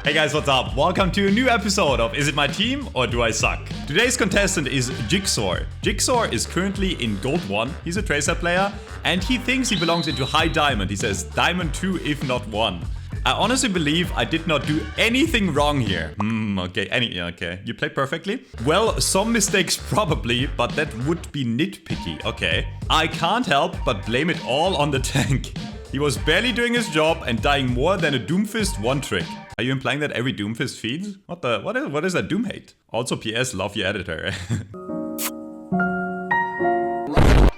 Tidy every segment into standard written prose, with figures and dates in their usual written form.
Hey guys, what's up? Welcome to a new episode of Is It My Team or Do I Suck? Today's contestant is Jigsaw. Jigsaw is currently in Gold 1. He's a Tracer player and he thinks he belongs into High Diamond. He says Diamond 2 if not 1. I honestly believe I did not do anything wrong here. Okay. You played perfectly? Well, some mistakes probably, but that would be nitpicky. Okay. I can't help but blame it all on the tank. He was barely doing his job and dying more than a Doomfist one trick. Are you implying that every Doomfist feeds? What is that Doom hate? Also, PS, love your editor.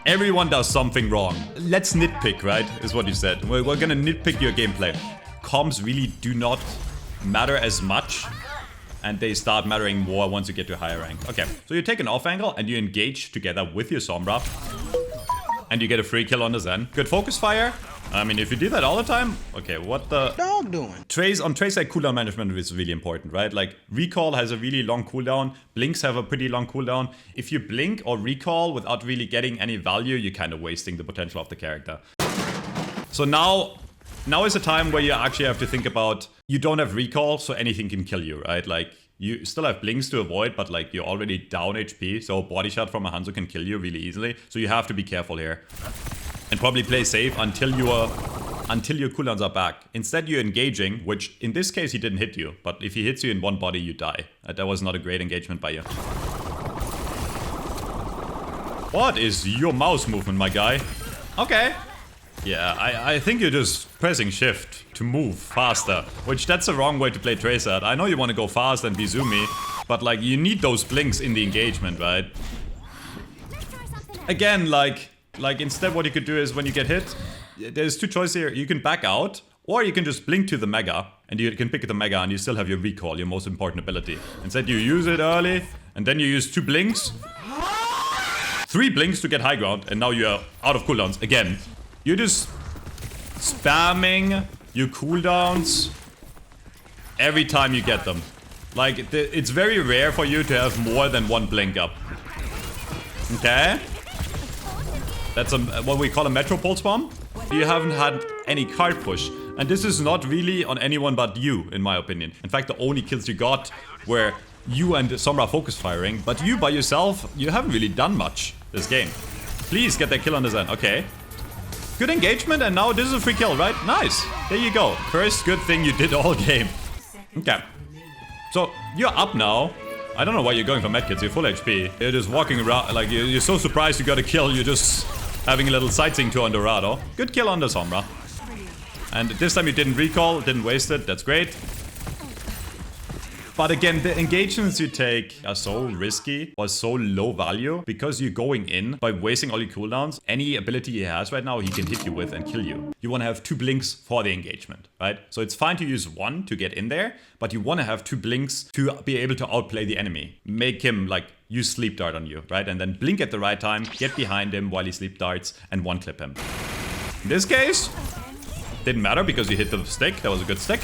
Everyone does something wrong. Let's nitpick, right? Is what you said. We're gonna nitpick your gameplay. Comms really do not matter as much, and they start mattering more once you get to a higher rank. Okay, so you take an off angle and you engage together with your Sombra, and you get a free kill on the Zen. Good focus fire. I mean, if you do that all the time, okay, what the dog doing? On Trace like cooldown management is really important, right? Like recall has a really long cooldown, blinks have a pretty long cooldown. If you blink or recall without really getting any value, you're kind of wasting the potential of the character. So now is a time where you actually have to think about, you don't have recall, so anything can kill you, right? Like you still have blinks to avoid, but like you're already down HP, so a body shot from a Hanzo can kill you really easily. So you have to be careful here. And probably play safe until your cooldowns are back. Instead, you're engaging, which in this case he didn't hit you, but if he hits you in one body, you die. That was not a great engagement by you. What is your mouse movement, my guy? Okay. Yeah, I think you're just pressing shift to move faster, which that's the wrong way to play Tracer. I know you want to go fast and be zoomy, but like you need those blinks in the engagement, right? Again, like instead what you could do is when you get hit, there's two choices here. You can back out, or you can just blink to the Mega, and you can pick the Mega and you still have your recall, your most important ability. Instead you use it early, and then you use 2 blinks. 3 blinks to get high ground, and now you're out of cooldowns again. You're just spamming your cooldowns every time you get them. Like, it's very rare for you to have more than 1 blink up. Okay? That's what we call a Metro Pulse Bomb. You haven't had any card push. And this is not really on anyone but you, in my opinion. In fact, the only kills you got were you and Sombra focus firing. But you by yourself, you haven't really done much this game. Please get that kill on the Zen. Okay. Good engagement, and now this is a free kill, right? Nice. There you go. First good thing you did all game. Okay. So, you're up now. I don't know why you're going for medkits. You're full HP. You're just walking around, like, you're so surprised you got a kill. You're just having a little sightseeing tour on Dorado. Good kill on the Sombra. And this time you didn't recall, didn't waste it. That's great. But again, the engagements you take are so risky or so low value because you're going in by wasting all your cooldowns. Any ability he has right now, he can hit you with and kill you. You want to have 2 blinks for the engagement, right? So it's fine to use 1 to get in there, but you want to have 2 blinks to be able to outplay the enemy. Make him like use sleep dart on you, right? And then blink at the right time, get behind him while he sleep darts and one clip him. In this case, didn't matter because you hit the stick. That was a good stick.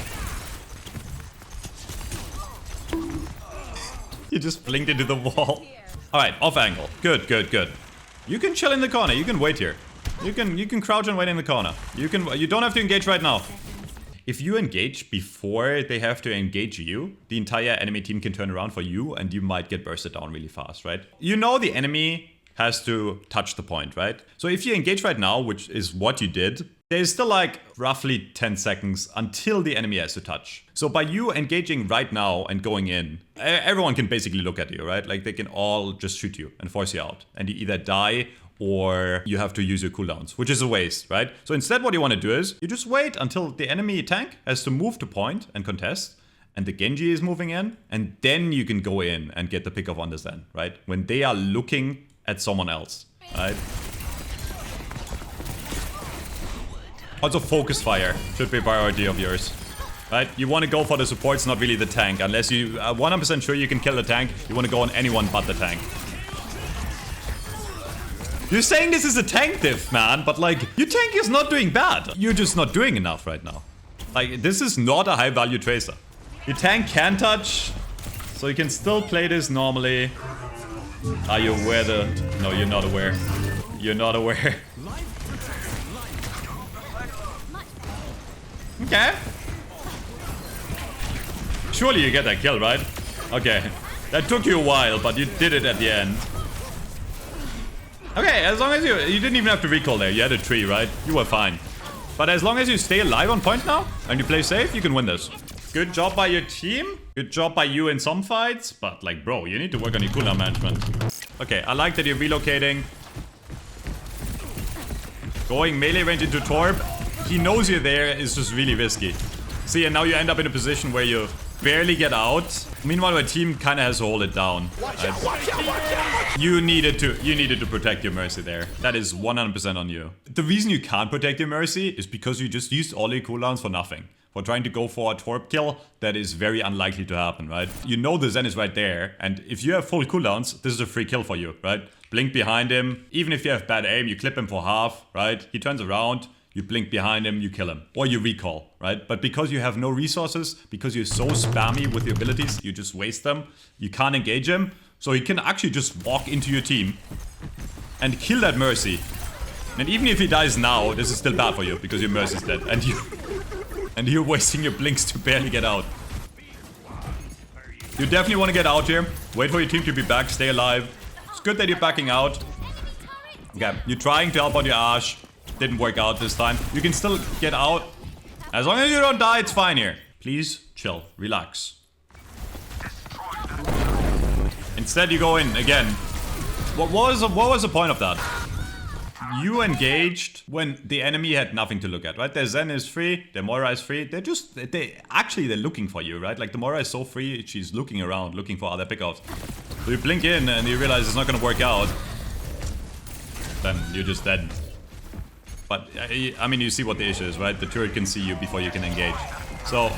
You just blinked into the wall. Alright, off angle. Good. You can chill in the corner. You can wait here. You can crouch and wait in the corner. You don't have to engage right now. If you engage before they have to engage you, the entire enemy team can turn around for you and you might get bursted down really fast, right? You know the enemy has to touch the point, right? So if you engage right now, which is what you did, there's still like roughly 10 seconds until the enemy has to touch. So by you engaging right now and going in, everyone can basically look at you, right? Like they can all just shoot you and force you out. And you either die or you have to use your cooldowns, which is a waste, right? So instead what you want to do is you just wait until the enemy tank has to move to point and contest. And the Genji is moving in. And then you can go in and get the pick off on the Zen, right? When they are looking at someone else, right? Also, focus fire should be a priority of yours, right? You want to go for the supports, not really the tank. Unless you are 100% sure you can kill the tank, you want to go on anyone but the tank. You're saying this is a tank diff, man, but like, your tank is not doing bad. You're just not doing enough right now. Like, this is not a high-value Tracer. Your tank can touch, so you can still play this normally. Are you aware that... No, you're not aware. You're not aware. Okay. Surely you get that kill, right? Okay. That took you a while, but you did it at the end. Okay, as long as you didn't even have to recall there. You had a tree, right? You were fine. But as long as you stay alive on point now, and you play safe, you can win this. Good job by your team. Good job by you in some fights. But like, bro, you need to work on your cooldown management. Okay, I like that you're relocating. Going melee range into Torb. He knows you're there is just really risky. See, and now you end up in a position where you barely get out. Meanwhile, my team kind of has to hold it down. You needed to protect your Mercy there. That is 100% on you. The reason you can't protect your Mercy is because you just used all your cooldowns for nothing. For trying to go for a Torb kill, that is very unlikely to happen, right? You know the Zen is right there, and if you have full cooldowns, this is a free kill for you, right? Blink behind him. Even if you have bad aim, you clip him for half, right? He turns around. You blink behind him, you kill him. Or you recall, right? But because you have no resources, because you're so spammy with your abilities, you just waste them. You can't engage him. So he can actually just walk into your team and kill that Mercy. And even if he dies now, this is still bad for you because your Mercy's dead. And you're wasting your blinks to barely get out. You definitely want to get out here. Wait for your team to be back, stay alive. It's good that you're backing out. Okay, you're trying to help out your Ash. Didn't work out this time. You can still get out. As long as you don't die, it's fine here. Please chill, relax. Instead, you go in again. What was the point of that? You engaged when the enemy had nothing to look at, right? Their Zen is free, their Moira is free. They're looking for you, right? Like the Moira is so free, she's looking around, looking for other pickoffs. So you blink in and you realize it's not gonna work out. Then you're just dead. But, I mean, you see what the issue is, right? The turret can see you before you can engage. So,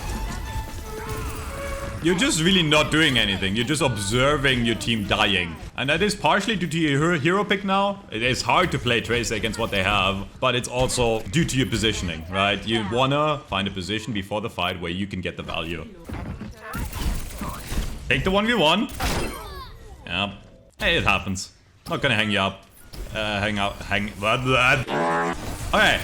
you're just really not doing anything. You're just observing your team dying. And that is partially due to your hero pick now. It is hard to play Tracer against what they have, but it's also due to your positioning, right? You wanna find a position before the fight where you can get the value. Take the 1v1. Yeah. Hey, it happens. Not gonna hang you up. Okay.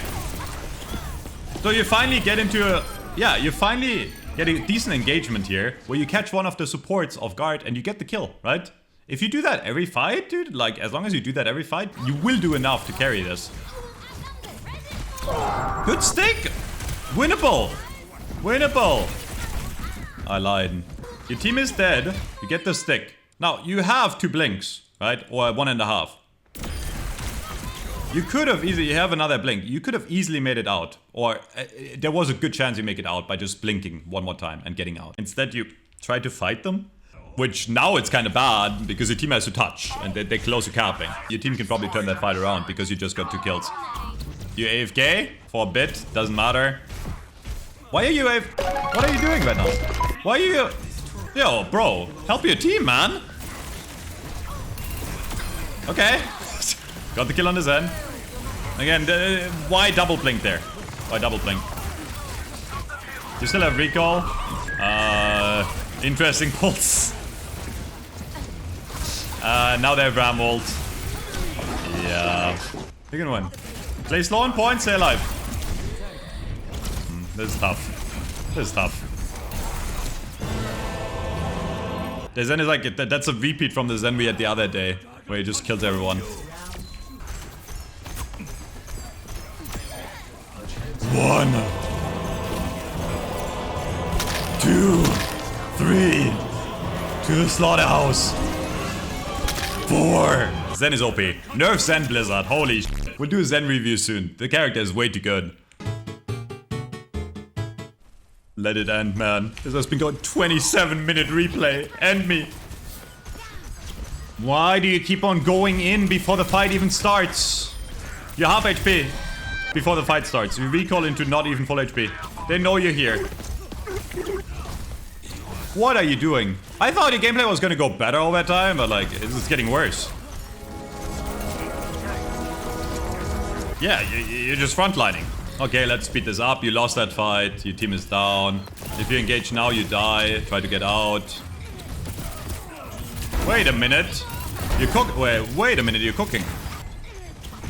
So you finally get into a... Yeah, you finally get a decent engagement here, where you catch one of the supports off guard and you get the kill, right? If you do that every fight, dude, like, as long as you do that every fight, you will do enough to carry this. Good stick! Winnable! Winnable! I lied. Your team is dead, you get the stick. Now, you have 2 blinks, right? Or 1.5. You could have easily, you have another blink. You could have easily made it out. Or there was a good chance you make it out by just blinking one more time and getting out. Instead, you try to fight them. Which now it's kind of bad because your team has to touch and they're close to capping. Your team can probably turn that fight around because you just got 2 kills. You AFK for a bit, doesn't matter. Why are you What are you doing right now? Why are you... Yo, bro, help your team, man. Okay. Got the kill on the Zen. Again, why double blink there? Why double blink? You still have recall. Interesting pulse. Now they have Ram ult. Yeah. You can win. Play slow on point, stay alive. This is tough. This is tough. The Zen is like, that's a repeat from the Zen we had the other day, where he just kills everyone. 1, 2, 3, to the slaughterhouse. 4. Zen is OP. Nerf Zen Blizzard. Holy shit. We'll do a Zen review soon. The character is way too good. Let it end, man. This has been going 27-minute replay. End me. Why do you keep on going in before the fight even starts? You're half HP. Before the fight starts, you recall into not even full HP. They know you're here. What are you doing? I thought your gameplay was gonna go better over time, but like, it's getting worse. Yeah, you're just frontlining. Okay, let's speed this up. You lost that fight. Your team is down. If you engage now, you die. Try to get out. Wait a minute. You cook. Wait a minute. You're cooking.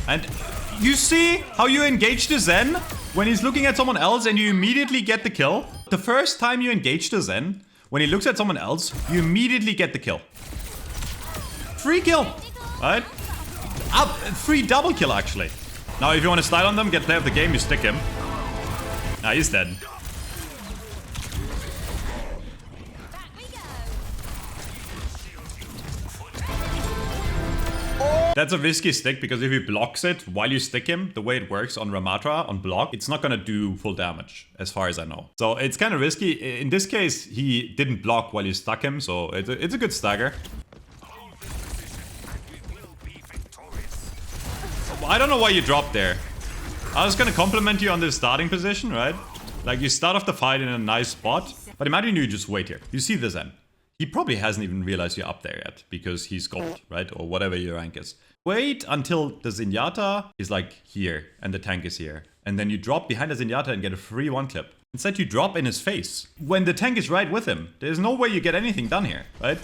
And you see how you engage the Zen when he's looking at someone else and you immediately get the kill? The first time you engage the Zen when he looks at someone else, you immediately get the kill. Free kill, right? Free double kill, actually. Now, if you want to style on them, get player of the game, you stick him. Nah, he's dead. That's a risky stick, because if he blocks it while you stick him, the way it works on Ramatra, on block, it's not gonna do full damage, as far as I know. So it's kind of risky. In this case, he didn't block while you stuck him, so it's a good stagger. I don't know why you dropped there. I was gonna compliment you on this starting position, right? Like, you start off the fight in a nice spot, but imagine you just wait here. You see the Zen. He probably hasn't even realized you're up there yet, because he's gold, right? Or whatever your rank is. Wait until the Zenyatta is like here, and the tank is here. And then you drop behind the Zenyatta and get a free one clip. Instead, you drop in his face. When the tank is right with him, there's no way you get anything done here, right?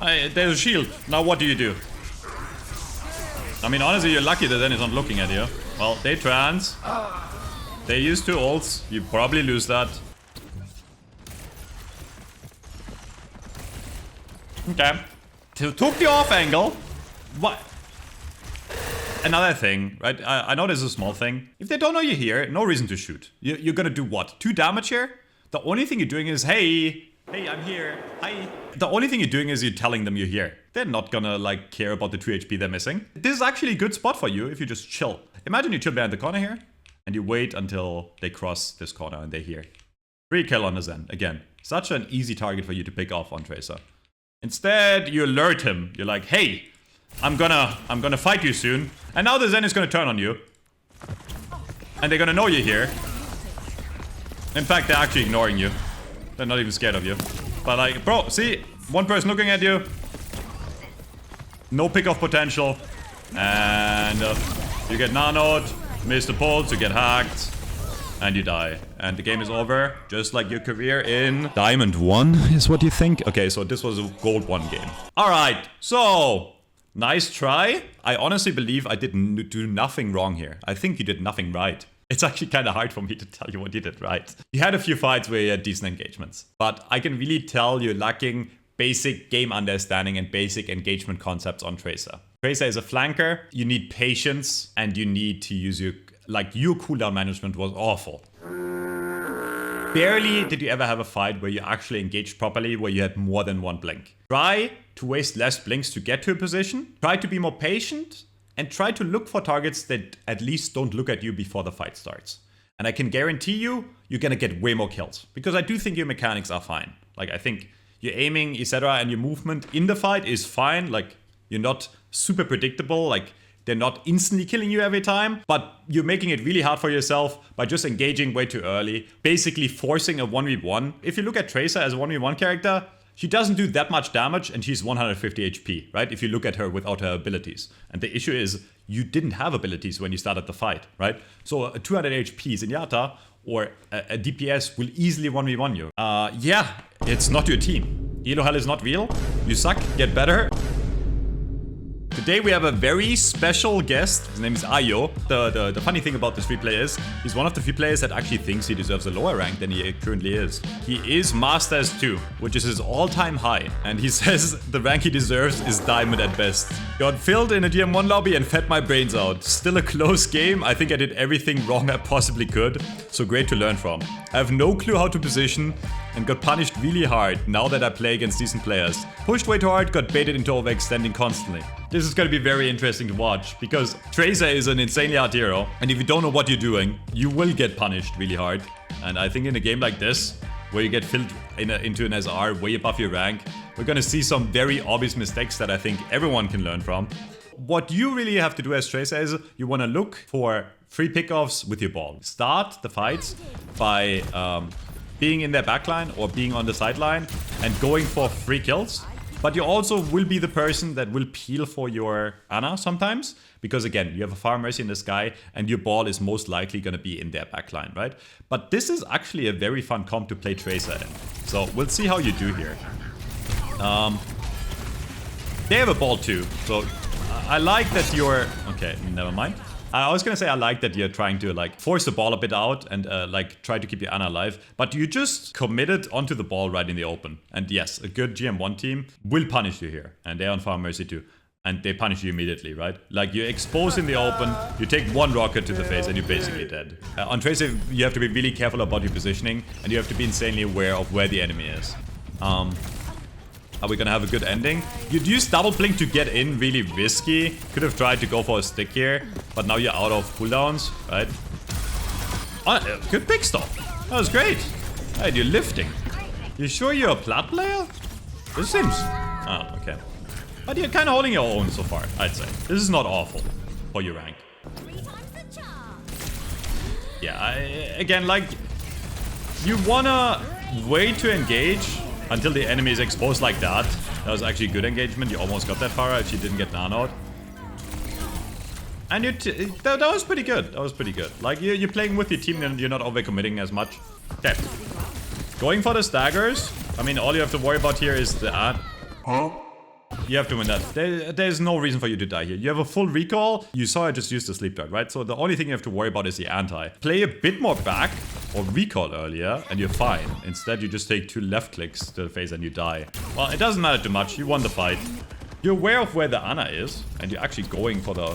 There's a shield. Now what do you do? I mean, honestly, you're lucky that Zen is not looking at you. Well, they trans. They use 2 ults. You probably lose that. Okay. Took the off angle. What? Another thing, right? I know this is a small thing. If they don't know you're here, no reason to shoot. You're gonna do what? 2 damage here? The only thing you're doing is, hey, I'm here. Hi. The only thing you're doing is you're telling them you're here. They're not gonna, like, care about the 2 HP they're missing. This is actually a good spot for you if you just chill. Imagine you chill behind the corner here, and you wait until they cross this corner and they're here. Free kill on the Zen. Again, such an easy target for you to pick off on Tracer. Instead, you alert him. You're like, hey, I'm gonna fight you soon. And now the Zen is gonna turn on you. And they're gonna know you're here. In fact, they're actually ignoring you. They're not even scared of you. But like, bro, see? One person looking at you. No pick-off potential. And you get nanoed. Miss the pulse, you get hacked. And you die. And the game is over. Just like your career in Diamond 1 is what you think? Okay, so this was a Gold 1 game. Alright, so nice try. I honestly believe I did do nothing wrong here. I think you did nothing right. It's actually kind of hard for me to tell you what you did right. You had a few fights where you had decent engagements. But I can really tell you're lacking basic game understanding and basic engagement concepts on Tracer. Tracer is a flanker. You need patience and you need to use your cooldown management was awful. Barely did you ever have a fight where you actually engaged properly, where you had more than 1 blink. Try to waste less blinks to get to a position. Try to be more patient. And try to look for targets that at least don't look at you before the fight starts. And I can guarantee you, you're gonna get way more kills. Because I do think your mechanics are fine. Like, I think your aiming, etc. and your movement in the fight is fine. Like, you're not super predictable. Like, they're not instantly killing you every time. But you're making it really hard for yourself by just engaging way too early. Basically forcing a 1v1. If you look at Tracer as a 1v1 character, she doesn't do that much damage and she's 150 HP, right? If you look at her without her abilities. And the issue is you didn't have abilities when you started the fight, right? So a 200 HP Zenyatta or a DPS will easily 1v1 you. Yeah, it's not your team. Elo Hell is not real. You suck, get better. Today we have a very special guest. His name is Ayo. The funny thing about this free player is he's one of the few players that actually thinks he deserves a lower rank than he currently is. He is Masters 2, which is his all-time high. And he says the rank he deserves is Diamond at best. Got filled in a DM1 lobby and fed my brains out. Still a close game. I think I did everything wrong I possibly could. So great to learn from. I have no clue how to position and got punished really hard now that I play against decent players. Pushed way too hard, got baited into overextending constantly. This is going to be very interesting to watch because Tracer is an insanely hard hero, and if you don't know what you're doing, you will get punished really hard. And I think in a game like this, where you get filled into an SR way above your rank, we're going to see some very obvious mistakes that I think everyone can learn from. What you really have to do as Tracer is you want to look for free pickoffs with your ball. Start the fights by being in their backline or being on the sideline and going for free kills. But you also will be the person that will peel for your Ana sometimes. Because again, you have a Far Mercy in the sky and your ball is most likely going to be in their backline, right? But this is actually a very fun comp to play Tracer in. So we'll see how you do here. They have a ball too. So I like that you're... Okay, never mind. I was gonna say I like that you're trying to like force the ball a bit out and like try to keep your Ana alive, but you just committed onto the ball right in the open. And yes, a good GM1 team will punish you here, and they're on Farm Mercy too. And they punish you immediately, right? Like you're exposed in the open, you take one rocket to the face and you're basically dead. On Tracer, you have to be really careful about your positioning and you have to be insanely aware of where the enemy is. Are we gonna have a good ending? You'd use double blink to get in, really risky. Could have tried to go for a stick here, but now you're out of cooldowns, right? Oh, good pick stop. That was great. Right, you're lifting. You sure you're a plat player? This seems... Oh, okay. But you're kind of holding your own so far, I'd say. This is not awful for your rank. Yeah, again, like... You wanna wait to engage until the enemy is exposed like that. That was actually good engagement. You almost got that far if you didn't get nanoed. And that was pretty good. That was pretty good. Like, you're playing with your team and you're not overcommitting as much. Okay. Going for the staggers. I mean, all you have to worry about here is the... Huh? You have to win that. There's no reason for you to die here. You have a full recall. You saw I just used the sleep dart, right? So the only thing you have to worry about is the anti. Play a bit more back or recall earlier and you're fine. Instead, you just take 2 left clicks to the face and you die. Well, it doesn't matter too much. You won the fight. You're aware of where the Ana is and you're actually going for the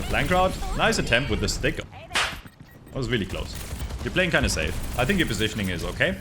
flank route. Nice attempt with the stick. That was really close. You're playing kind of safe. I think your positioning is okay.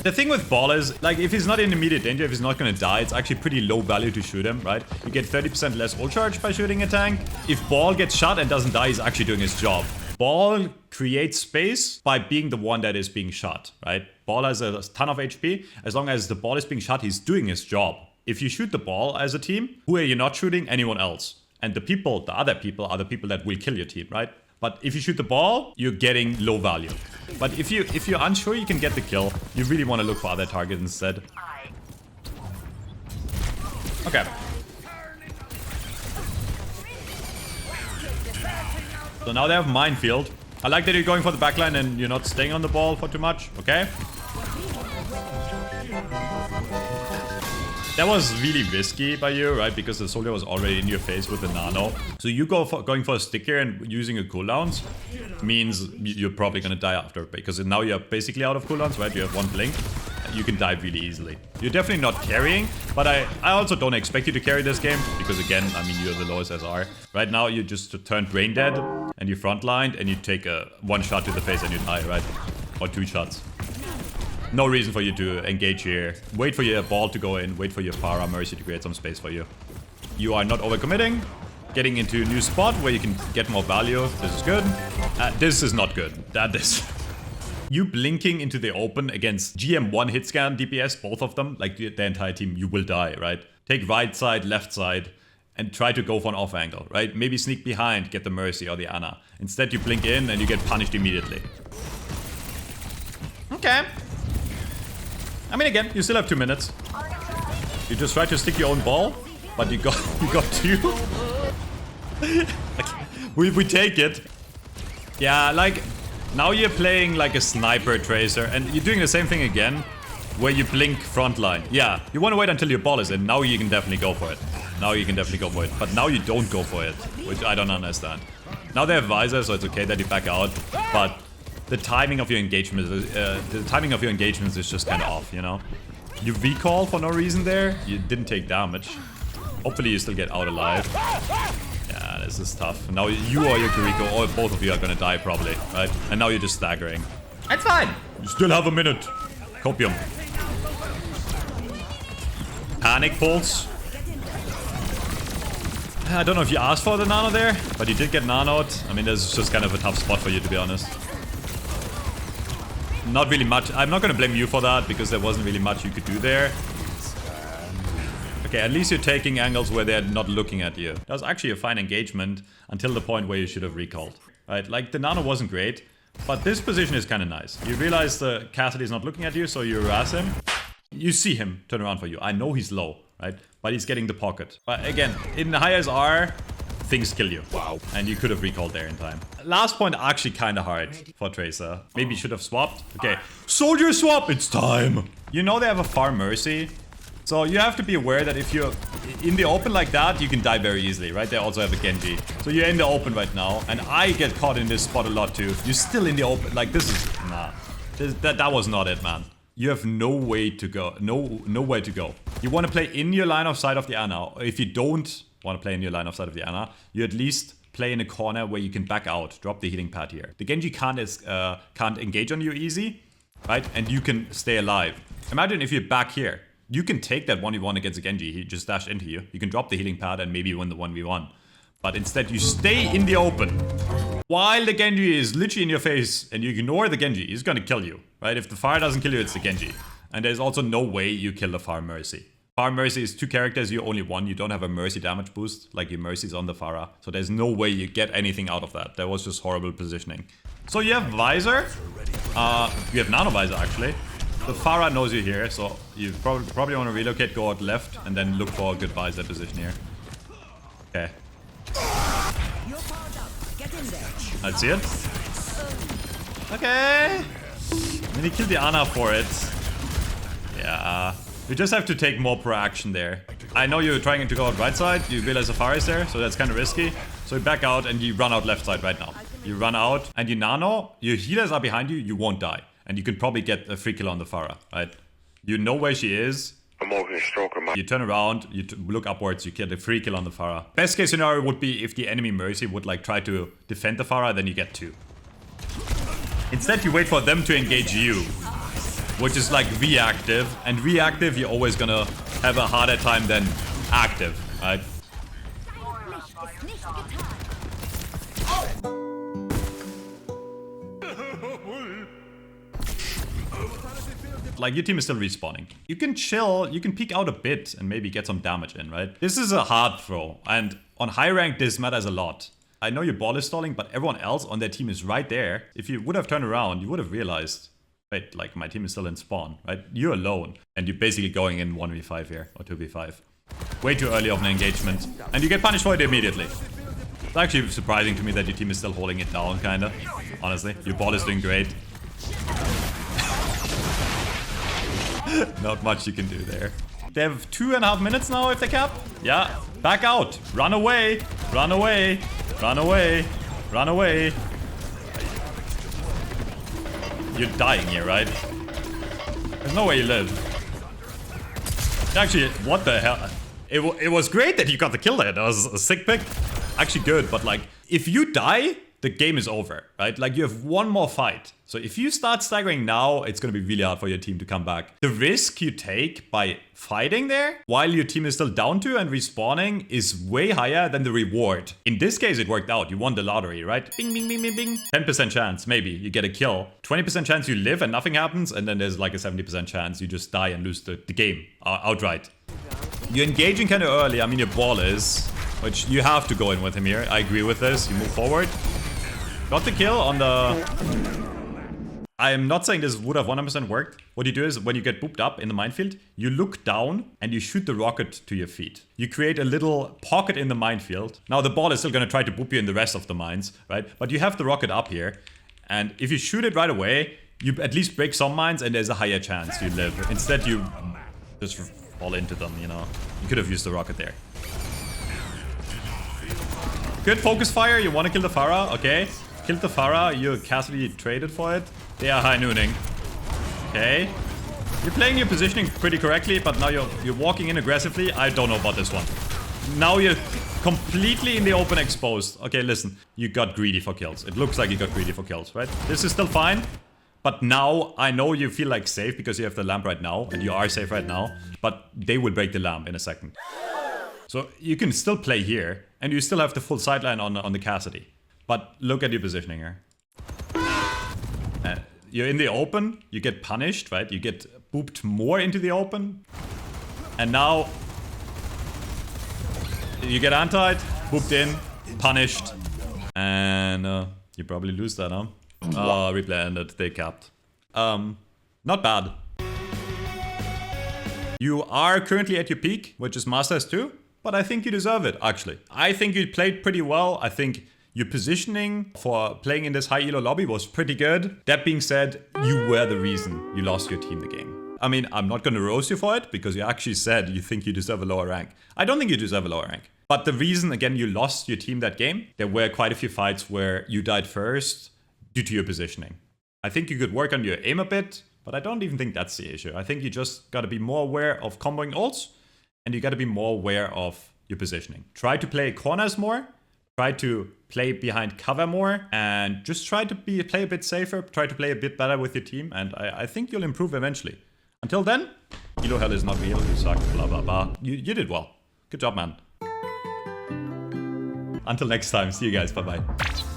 The thing with Ball is, like, if he's not in immediate danger, if he's not gonna die, it's actually pretty low value to shoot him, right? You get 30% less ult charge by shooting a tank. If Ball gets shot and doesn't die, he's actually doing his job. Ball creates space by being the one that is being shot, right? Ball has a ton of HP. As long as the ball is being shot, he's doing his job. If you shoot the ball as a team, who are you not shooting? Anyone else. And the other people are the people that will kill your team, right? But if you shoot the ball, you're getting low value. But if you're unsure you can get the kill, you really want to look for other targets instead. Okay. So now they have minefield. I like that you're going for the backline and you're not staying on the ball for too much. Okay. That was really risky by you, right? Because the soldier was already in your face with the nano. So you going for a stick here and using a cooldowns means you're probably gonna die after, because now you're basically out of cooldowns, right? You have 1 blink. You can die really easily. You're definitely not carrying, but I also don't expect you to carry this game, because again, I mean, you're the lowest SR. Right now, you just turned brain dead and you frontlined and you take a 1 shot to the face and you die, right? Or 2 shots. No reason for you to engage here. Wait for your ball to go in. Wait for your Farah Mercy to create some space for you. You are not overcommitting. Getting into a new spot where you can get more value. This is good. This is not good. That is... You blinking into the open against GM1 hit scan DPS, both of them, like the entire team, you will die, right? Take right side, left side, and try to go for an off angle, right? Maybe sneak behind, get the Mercy or the Ana. Instead, you blink in and you get punished immediately. Okay. I mean, again, you still have 2 minutes. You just try to stick your own ball, but you got 2. we take it. Yeah, like, now you're playing like a sniper tracer, and you're doing the same thing again, where you blink frontline. Yeah, you want to wait until your ball is in. Now you can definitely go for it. But now you don't go for it, which I don't understand. Now they have visor, so it's okay that you back out, but the timing of your engagement is just kind of off, you know? You recall for no reason there. You didn't take damage. Hopefully you still get out alive. Yeah, this is tough. Now you or your Kiriko, or both of you are gonna die probably, right? And now you're just staggering. It's fine. You still have a minute. Copium. Panic pulse. I don't know if you asked for the nano there, but you did get nanoed. I mean, this is just kind of a tough spot for you, to be honest. Not really much. I'm not gonna blame you for that, because there wasn't really much you could do there. Okay, at least you're taking angles where they're not looking at you. That was actually a fine engagement until the point where you should have recalled. Right, like the nano wasn't great, but this position is kind of nice. You realize the Cassidy is not looking at you, so you harass him. You see him turn around for you. I know he's low, right? But he's getting the pocket. But again, in the high SR, things kill you. Wow. And you could have recalled there in time. Last point, actually kind of hard for Tracer. Maybe you should have swapped. Okay, soldier swap, it's time. You know they have a Farm Mercy. So you have to be aware that if you're in the open like that, you can die very easily, right? They also have a Genji. So you're in the open right now, and I get caught in this spot a lot too. You're still in the open. Like, this is... Nah. That was not it, man. You have no way to go. Nowhere to go. You want to play in your line of sight of the Ana. If you don't want to play in your line of sight of the Ana, you at least play in a corner where you can back out. Drop the healing pad here. The Genji can't engage on you easy, right? And you can stay alive. Imagine if you're back here. You can take that 1v1 against a Genji. He just dashed into you. You can drop the healing pad and maybe win the 1v1. But instead you stay in the open. While the Genji is literally in your face and you ignore the Genji, he's gonna kill you, right? If the Pharah doesn't kill you, it's the Genji. And there's also no way you kill the Pharah Mercy. Pharah Mercy is 2 characters, you only 1. You don't have a Mercy damage boost, like your Mercy's on the Pharah. So there's no way you get anything out of that. That was just horrible positioning. So you have Visor. You have Nano Visor, actually. The Pharah knows you're here, so you probably want to relocate, go out left, and then look for a good Visor position here. Okay. Let's see it. Okay. And then he killed the Ana for it. Yeah. You just have to take more pro action there. I know you're trying to go out right side. You realize the Pharah is there, so that's kind of risky. So you back out and you run out left side right now. You run out and you nano. Your healers are behind you. You won't die. And you can probably get a free kill on the Pharah, right? You know where she is. I'm over here stroking my... You turn around, you look upwards, you get a free kill on the Pharah. Best case scenario would be if the enemy Mercy would like try to defend the Pharah, then you get 2. Instead, you wait for them to engage you, which is like reactive. And reactive, you're always gonna have a harder time than active, right? Like, your team is still respawning. You can chill, you can peek out a bit and maybe get some damage in, right? This is a hard throw, and on high rank this matters a lot. I know your ball is stalling, but everyone else on their team is right there. If you would have turned around, you would have realized, wait, like, my team is still in spawn, right? You're alone, and you're basically going in 1v5 here, or 2v5. Way too early of an engagement, and you get punished for it immediately. It's actually surprising to me that your team is still holding it down, kinda. Honestly, your ball is doing great. Not much you can do there. They have 2.5 minutes now if they cap. Yeah, back out. Run away. Run away. Run away. Run away. You're dying here, right? There's no way you live. Actually, what the hell? It was great that you got the kill there. That was a sick pick. Actually good, but like, if you die, the game is over, right? Like, you have one more fight. So if you start staggering now, it's going to be really hard for your team to come back. The risk you take by fighting there while your team is still down to and respawning is way higher than the reward. In this case, it worked out. You won the lottery, right? Bing, bing, bing, bing, bing. 10% chance, maybe, you get a kill. 20% chance you live and nothing happens. And then there's like a 70% chance you just die and lose the game outright. You're engaging kind of early. I mean, your ball is, which you have to go in with him here. I agree with this. You move forward. Got the kill on the... I am not saying this would have 100% worked. What you do is, when you get booped up in the minefield, you look down and you shoot the rocket to your feet. You create a little pocket in the minefield. Now the ball is still going to try to boop you in the rest of the mines, right? But you have the rocket up here. And if you shoot it right away, you at least break some mines and there's a higher chance you live. Instead, you just fall into them, you know. You could have used the rocket there. Good focus fire. You want to kill the Pharah, okay. Killed the Pharah, you Cassidy traded for it. They are high nooning. Okay. You're playing your positioning pretty correctly, but now you're walking in aggressively. I don't know about this one. Now you're completely in the open exposed. Okay, listen. You got greedy for kills. It looks like you got greedy for kills, right? This is still fine. But now I know you feel like safe because you have the lamp right now. And you are safe right now. But they will break the lamp in a second. So you can still play here. And you still have the full sideline on the Cassidy. But look at your positioning here. You're in the open, you get punished, right? You get booped more into the open. And now you get antied, booped in, punished. And you probably lose that, huh? Oh, replay ended, they capped. Not bad. You are currently at your peak, which is Masters 2. But I think you deserve it, actually. I think you played pretty well. I think your positioning for playing in this high elo lobby was pretty good. That being said, you were the reason you lost your team the game. I mean, I'm not going to roast you for it because you actually said you think you deserve a lower rank. I don't think you deserve a lower rank. But the reason, again, you lost your team that game, there were quite a few fights where you died first due to your positioning. I think you could work on your aim a bit, but I don't even think that's the issue. I think you just got to be more aware of comboing ults, and you got to be more aware of your positioning. Try to play corners more, try to play behind cover more, and just try to play a bit safer, try to play a bit better with your team, and I think you'll improve eventually. Until then, Elo Hell is not real, you suck, blah blah blah. You did well. Good job, man. Until next time, see you guys, bye bye.